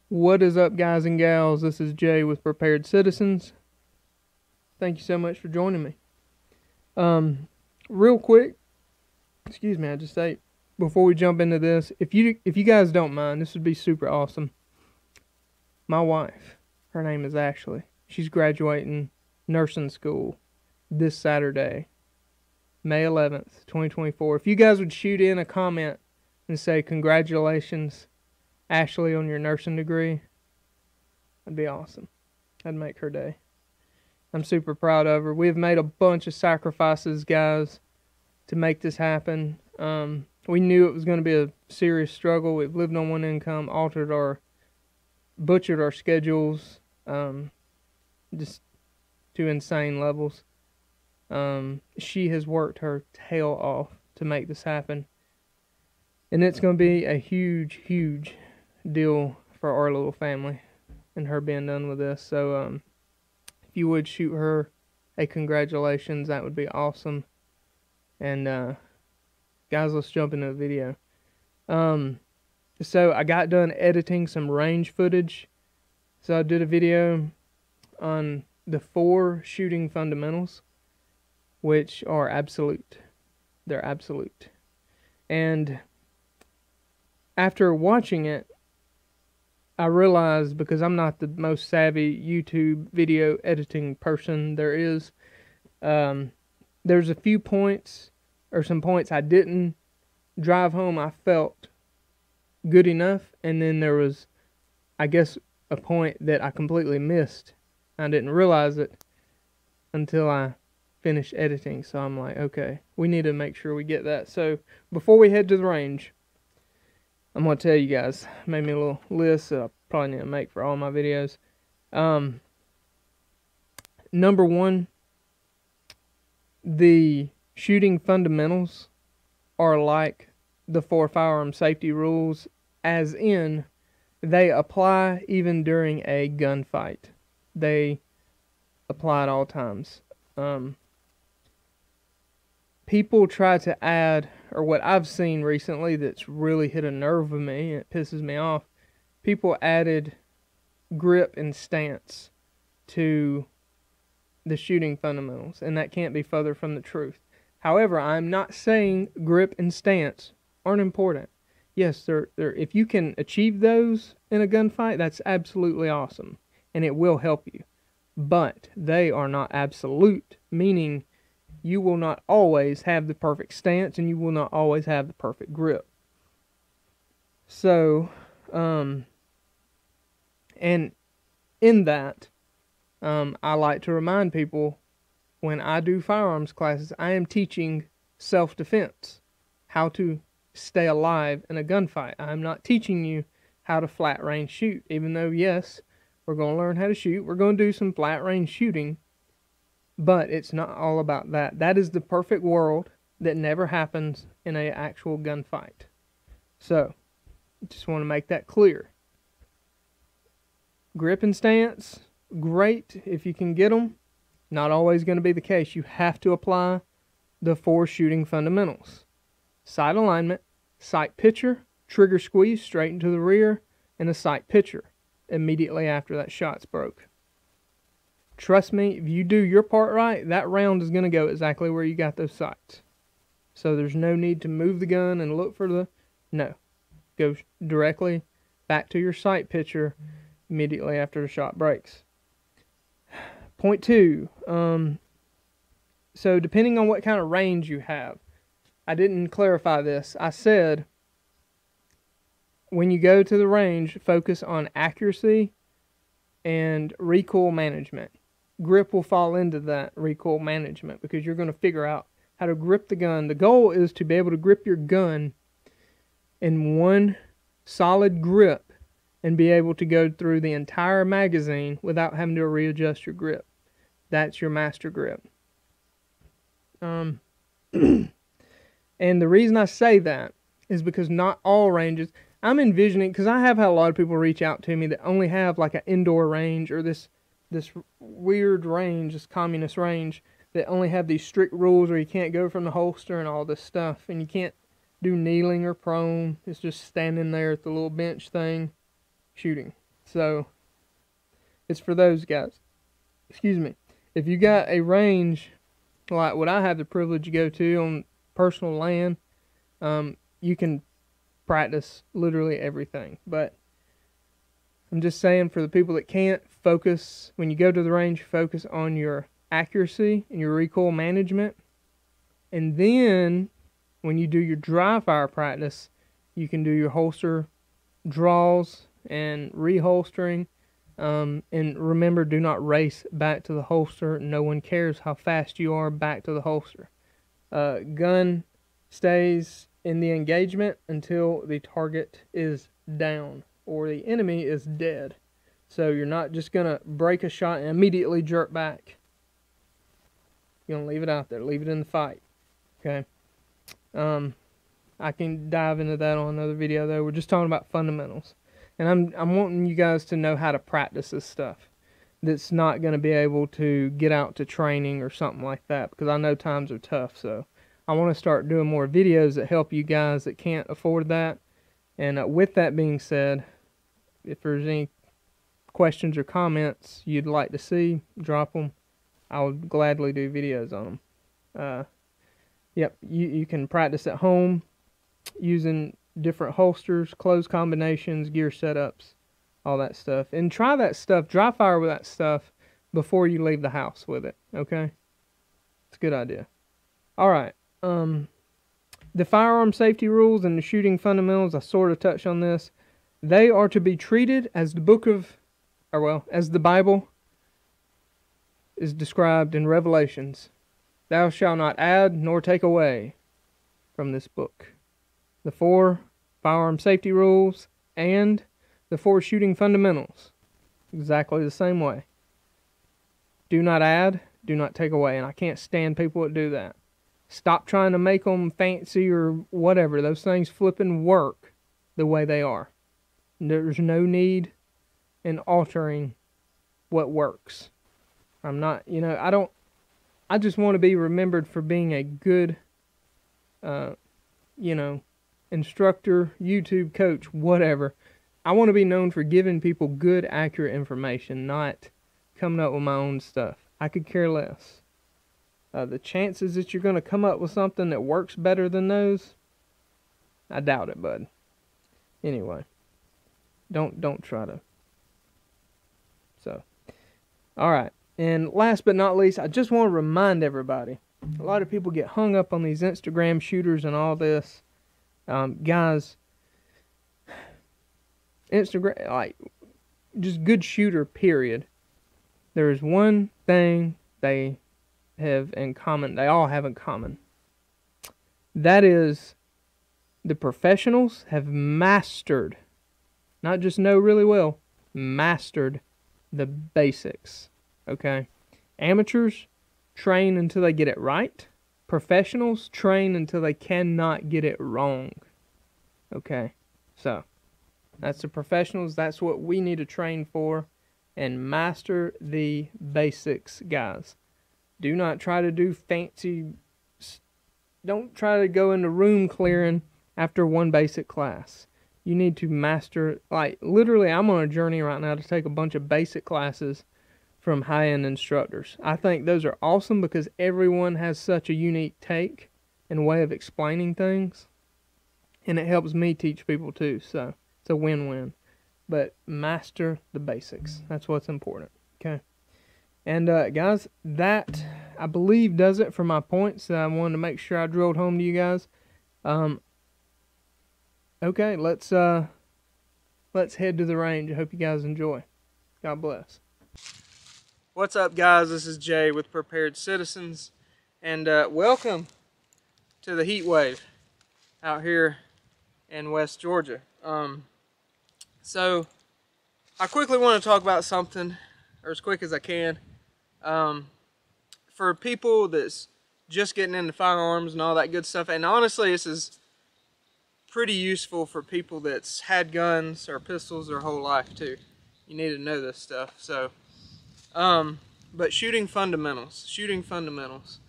What is up, guys and gals? This is Jay with Prepared Citizens. Thank you so much for joining me. Real quick, excuse me, I just ate. Before we jump into this, if you guys don't mind, this would be super awesome. My wife, her name is Ashley. She's graduating nursing school this Saturday, May 11th, 2024. If you guys would shoot in a comment and say congratulations, Ashley, on your nursing degree, that'd be awesome. That'd make her day. I'm super proud of her. We've made a bunch of sacrifices, guys, to make this happen. We knew it was going to be a serious struggle. We've lived on one income, butchered our schedules, just to insane levels. She has worked her tail off to make this happen. And it's going to be a huge, huge deal for our little family and her being done with this. So if you would shoot her a congratulations, that would be awesome. And guys, let's jump into the video. So I got done editing some range footage. So I did a video on the 4 shooting fundamentals, which are absolute. They're absolute. And after watching it, I realized, because I'm not the most savvy YouTube video editing person there is, there's a few points, or some points I didn't drive home I felt good enough, and then there was, I guess, a point that I completely missed. I didn't realize it until I finished editing, so I'm like, okay, we need to make sure we get that. So before we head to the range, I'm going to tell you guys, I made me a little list that I probably need to make for all my videos. Number 1, the shooting fundamentals are like the 4 firearm safety rules, as in they apply even during a gunfight. They apply at all times. People try to add, or what I've seen recently that's really hit a nerve with me, and it pisses me off, people added grip and stance to the shooting fundamentals, and that can't be further from the truth. However, I'm not saying grip and stance aren't important. Yes, they're if you can achieve those in a gunfight, that's absolutely awesome, and it will help you. But they are not absolute, meaning you will not always have the perfect stance, and you will not always have the perfect grip. So, and in that, I like to remind people, when I do firearms classes, I am teaching self-defense, how to stay alive in a gunfight. I'm not teaching you how to flat range shoot, even though, yes, we're going to learn how to shoot. We're going to do some flat range shooting, but it's not all about that. That is the perfect world that never happens in an actual gunfight. So, just want to make that clear. Grip and stance, great if you can get them. Not always going to be the case. You have to apply the 4 shooting fundamentals. Sight alignment, sight picture, trigger squeeze straight into the rear, and a sight picture immediately after that shot's broke. Trust me, if you do your part right, that round is going to go exactly where you got those sights. So there's no need to move the gun and look for the... No. Go directly back to your sight picture immediately after the shot breaks. Point 2. So depending on what kind of range you have, I didn't clarify this. I said, when you go to the range, focus on accuracy and recoil management. Grip will fall into that recoil management, because you're going to figure out how to grip the gun. The goal is to be able to grip your gun in one solid grip and be able to go through the entire magazine without having to readjust your grip. That's your master grip. And the reason I say that is because not all ranges, I'm envisioning, because I have had a lot of people reach out to me that only have like an indoor range, or this weird range, this communist range, that only have these strict rules where you can't go from the holster and all this stuff, and you can't do kneeling or prone. It's just standing there at the little bench thing, shooting. So it's for those guys. Excuse me. If you got a range like what I have the privilege to go to on personal land, you can practice literally everything. But I'm just saying, for the people that can't, focus, when you go to the range, focus on your accuracy and your recoil management. And then when you do your dry fire practice, you can do your holster draws and reholstering. And remember, do not race back to the holster. No one cares how fast you are back to the holster. Gun stays in the engagement until the target is down or the enemy is dead. So you're not just going to break a shot and immediately jerk back. You're going to leave it out there. Leave it in the fight. Okay? I can dive into that on another video, though. We're just talking about fundamentals. And I'm wanting you guys to know how to practice this stuff. That's not going to be able to get out to training or something like that, because I know times are tough. So I want to start doing more videos that help you guys that can't afford that. And with that being said, if there's any questions or comments you'd like to see, drop them. I would gladly do videos on them. Yep, you can practice at home using different holsters, close combinations, gear setups, all that stuff. And try that stuff, dry fire with that stuff before you leave the house with it, okay? It's a good idea. All right. The firearm safety rules and the shooting fundamentals, I sort of touched on this. They are to be treated as as the Bible is described in Revelations. Thou shalt not add nor take away from this book. The 4 firearm safety rules and the 4 shooting fundamentals. Exactly the same way. Do not add, do not take away. And I can't stand people that do that. Stop trying to make them fancy or whatever. Those things flipping work the way they are. There's no need in altering what works. I'm not, I just want to be remembered for being a good, instructor, YouTube coach, whatever. I want to be known for giving people good, accurate information, not coming up with my own stuff. I could care less. The chances that you're going to come up with something that works better than those, I doubt it, bud. Anyway, don't try to. So, all right. And last but not least, I just want to remind everybody, a lot of people get hung up on these Instagram shooters and all this. Guys, Instagram, just good shooter, period. There is one thing they have in common, they all have in common. That is, the professionals have mastered, not just know really well, mastered the basics. Okay? Amateurs train until they get it right. Professionals train until they cannot get it wrong. Okay? So, that's the professionals. That's what we need to train for. And master the basics, guys. Do not try to do fancy. Don't try to go into room clearing after one basic class. You need to master, literally, I'm on a journey right now to take a bunch of basic classes from high-end instructors. I think those are awesome because everyone has such a unique take and way of explaining things. And it helps me teach people too, so it's a win-win. But master the basics. That's what's important, okay? And guys, that, I believe, does it for my points that I wanted to make sure I drilled home to you guys. Okay, let's head to the range. I hope you guys enjoy. God bless. What's up, guys? This is Jay with Prepared Citizens, and welcome to the heat wave out here in West Georgia. So I quickly want to talk about something, or as quick as I can. For people that's just getting into firearms and all that good stuff, and honestly, this is pretty useful for people that's had guns or pistols their whole life too. You need to know this stuff. So, but shooting fundamentals.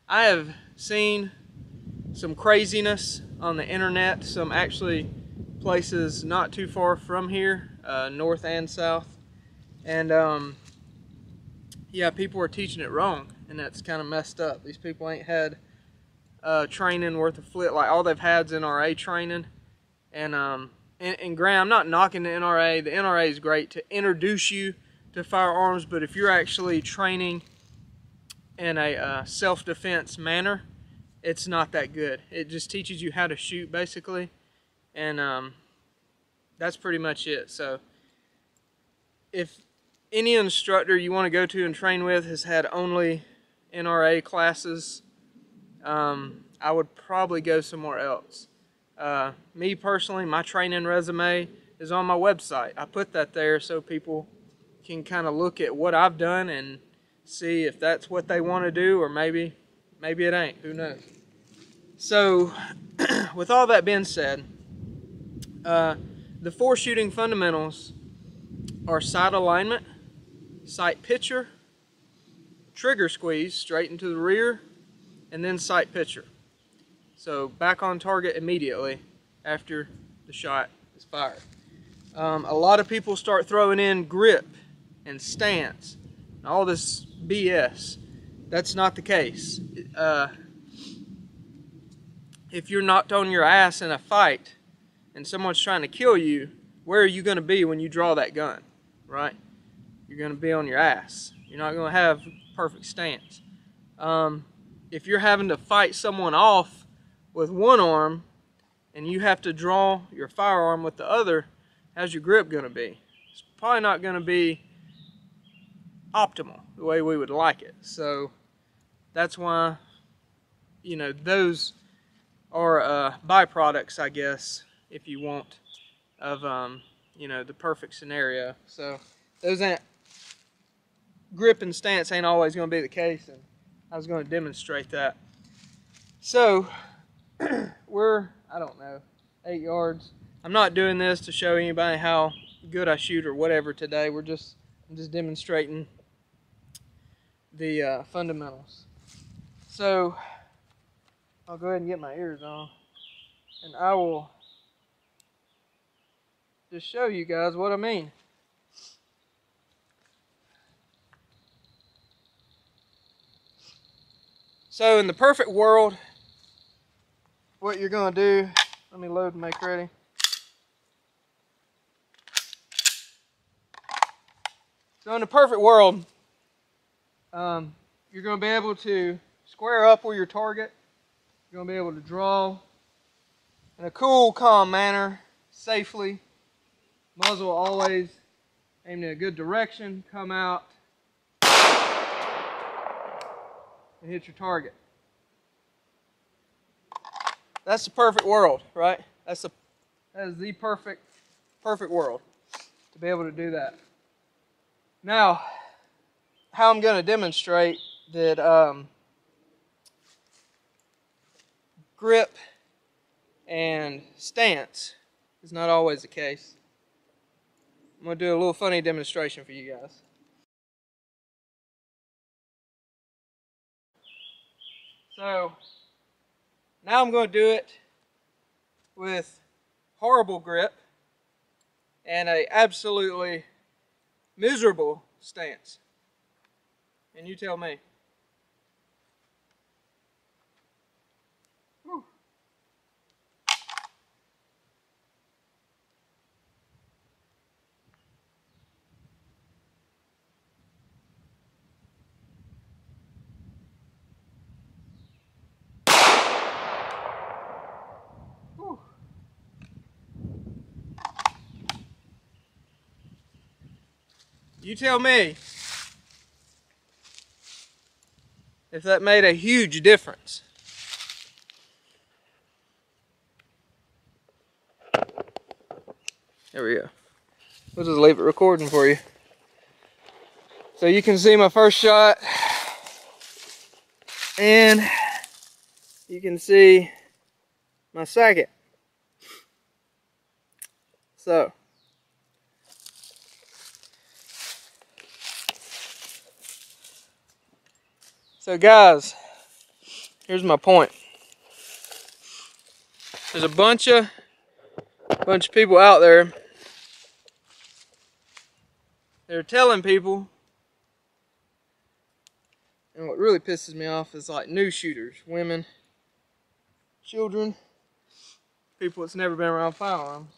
I have seen some craziness on the internet, some actually places not too far from here, north and south, and yeah, people are teaching it wrong, and that's kind of messed up. These people ain't had training worth of flip. Like, all they've had is NRA training, and Grant, I'm not knocking the NRA. The NRA is great to introduce you to firearms, but if you're actually training in a self-defense manner, it's not that good. It just teaches you how to shoot, basically, and that's pretty much it. So if any instructor you want to go to and train with has had only NRA classes, I would probably go somewhere else. Me personally, my training resume is on my website. I put that there so people can kind of look at what I've done and see if that's what they want to do, or maybe it ain't. Who knows? So with all that being said, the 4 shooting fundamentals are sight alignment, sight picture, trigger squeeze straight into the rear, and then sight picture. So back on target immediately after the shot is fired. A lot of people start throwing in grip and stance and all this BS. That's not the case. If you're knocked on your ass in a fight and someone's trying to kill you, where are you going to be when you draw that gun, right? You're going to be on your ass. You're not going to have perfect stance. If you're having to fight someone off with one arm and you have to draw your firearm with the other, how's your grip going to be? It's probably not going to be optimal the way we would like it. So that's why, you know, those are byproducts, I guess, if you want, of you know, the perfect scenario. So those ain't, grip and stance ain't always going to be the case, and I was going to demonstrate that. So we're, I don't know, 8 yards. I'm not doing this to show anybody how good I shoot or whatever today. I'm just demonstrating the fundamentals. So I'll go ahead and get my ears on, and I will just show you guys what I mean. So in the perfect world, what you're going to do, let me load and make ready. So in the perfect world, you're going to be able to square up with your target. You're going to be able to draw in a cool, calm manner, safely. Muzzle always aimed in a good direction. Come out and hit your target. That's the perfect world, right? That is the perfect world to be able to do that. Now, how I'm going to demonstrate that grip and stance is not always the case. I'm going to do a little funny demonstration for you guys. So now I'm going to do it with horrible grip and a absolutely miserable stance. And you tell me. Whew. Whew. You tell me if that made a huge difference. There we go. We'll just leave it recording for you. So you can see my first shot, and you can see my second. So guys, here's my point. There's a bunch of bunch of people out there. They're telling people, and what really pisses me off is like new shooters, women, children, people that's never been around firearms,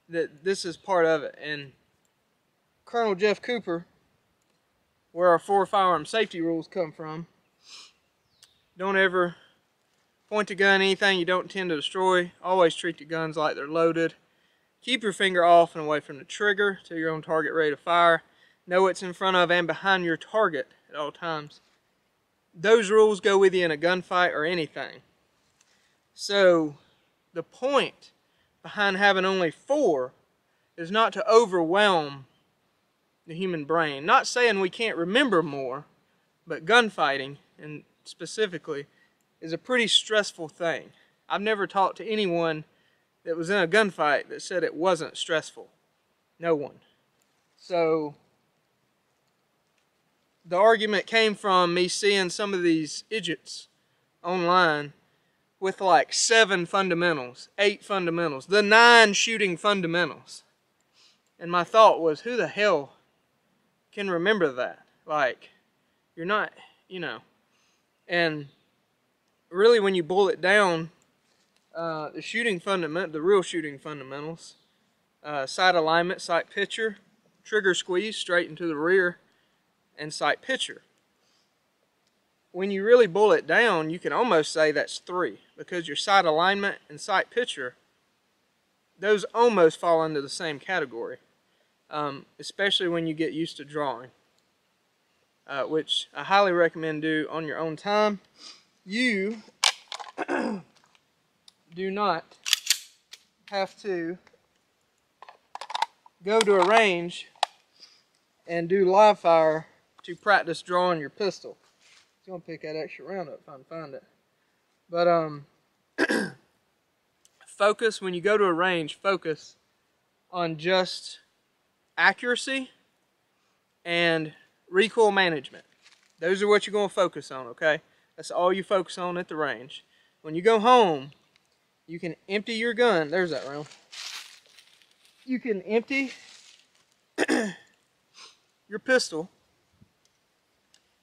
that this is part of it. And Colonel Jeff Cooper, where our 4 firearm safety rules come from, don't ever point a gun at anything you don't intend to destroy. Always treat the guns like they're loaded. Keep your finger off and away from the trigger till you're on target ready to fire. Know what's in front of and behind your target at all times. Those rules go with you in a gunfight or anything. So the point behind having only 4 is not to overwhelm the human brain. Not saying we can't remember more, but gunfighting, and specifically, is a pretty stressful thing. I've never talked to anyone that was in a gunfight that said it wasn't stressful. No one. So the argument came from me seeing some of these idiots online with like 7 fundamentals, 8 fundamentals, the 9 shooting fundamentals. And my thought was, who the hell can remember that? Like, you're not, you know. And really, when you boil it down, the real shooting fundamentals, sight alignment, sight picture, trigger squeeze straight into the rear, and sight picture. When you really boil it down, you can almost say that's 3, because your sight alignment and sight picture, those almost fall into the same category, especially when you get used to drawing, which I highly recommend do on your own time. You do not have to go to a range and do live fire to practice drawing your pistol. I'm gonna pick that extra round up if I can find it. But focus, when you go to a range, focus on just accuracy and recoil management. Those are what you're gonna focus on, okay? That's all you focus on at the range. When you go home, you can empty your gun. There's that round. You can empty your pistol,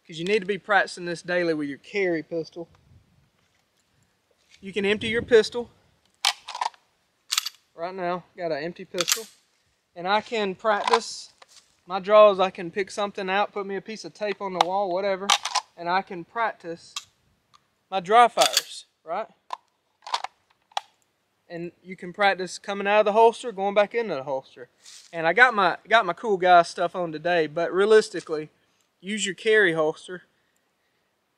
because you need to be practicing this daily with your carry pistol. You can empty your pistol. Right now, got an empty pistol. And I can practice my draws. I can pick something out, put me a piece of tape on the wall, whatever, and I can practice my dry fires, right? And you can practice coming out of the holster, going back into the holster. And I got my cool guy stuff on today, but realistically, use your carry holster.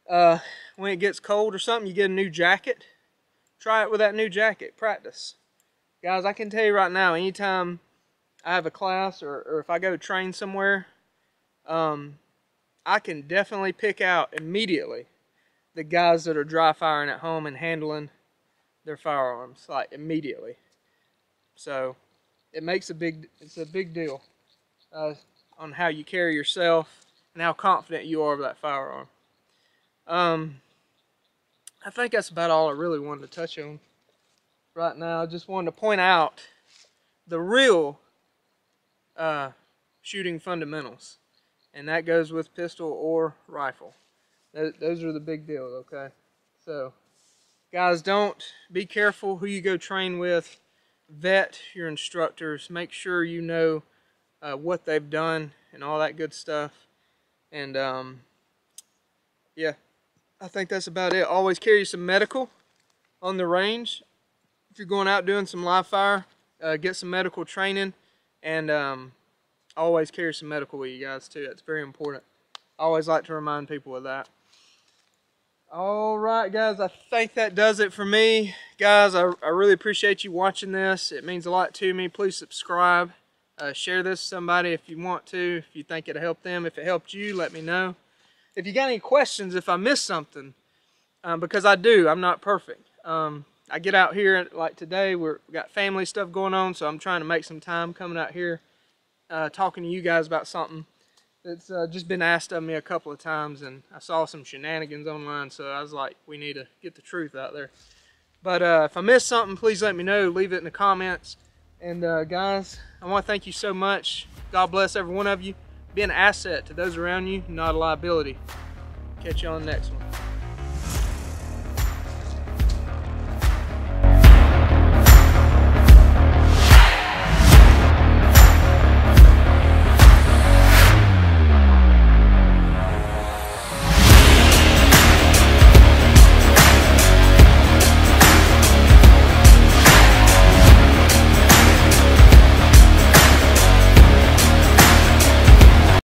When it gets cold or something, you get a new jacket. Try it with that new jacket. Practice. Guys, I can tell you right now, anytime I have a class or if I go train somewhere, I can definitely pick out immediately the guys that are dry firing at home and handling their firearms, like immediately. So it makes it's a big deal on how you carry yourself and how confident you are with that firearm. I think that's about all I really wanted to touch on right now. I just wanted to point out the real shooting fundamentals, and that goes with pistol or rifle. Those are the big deal, okay? So guys, be careful who you go train with. Vet your instructors. Make sure you know what they've done and all that good stuff. And yeah, I think that's about it. Always carry some medical on the range. If you're going out doing some live fire, get some medical training, and always carry some medical with you guys too. That's very important. I always like to remind people of that. Alright guys, I think that does it for me. Guys, I really appreciate you watching this. It means a lot to me. Please subscribe. Share this with somebody if you want to. If you think it'll help them. If it helped you, let me know. If you got any questions, if I missed something, because I do, I'm not perfect. I get out here, like today, we got family stuff going on, so I'm trying to make some time coming out here, talking to you guys about something that's just been asked of me a couple of times, and I saw some shenanigans online, so I was like, we need to get the truth out there. But if I missed something, please let me know. Leave it in the comments. And guys, I want to thank you so much. God bless every one of you. Be an asset to those around you, not a liability. Catch you on the next one.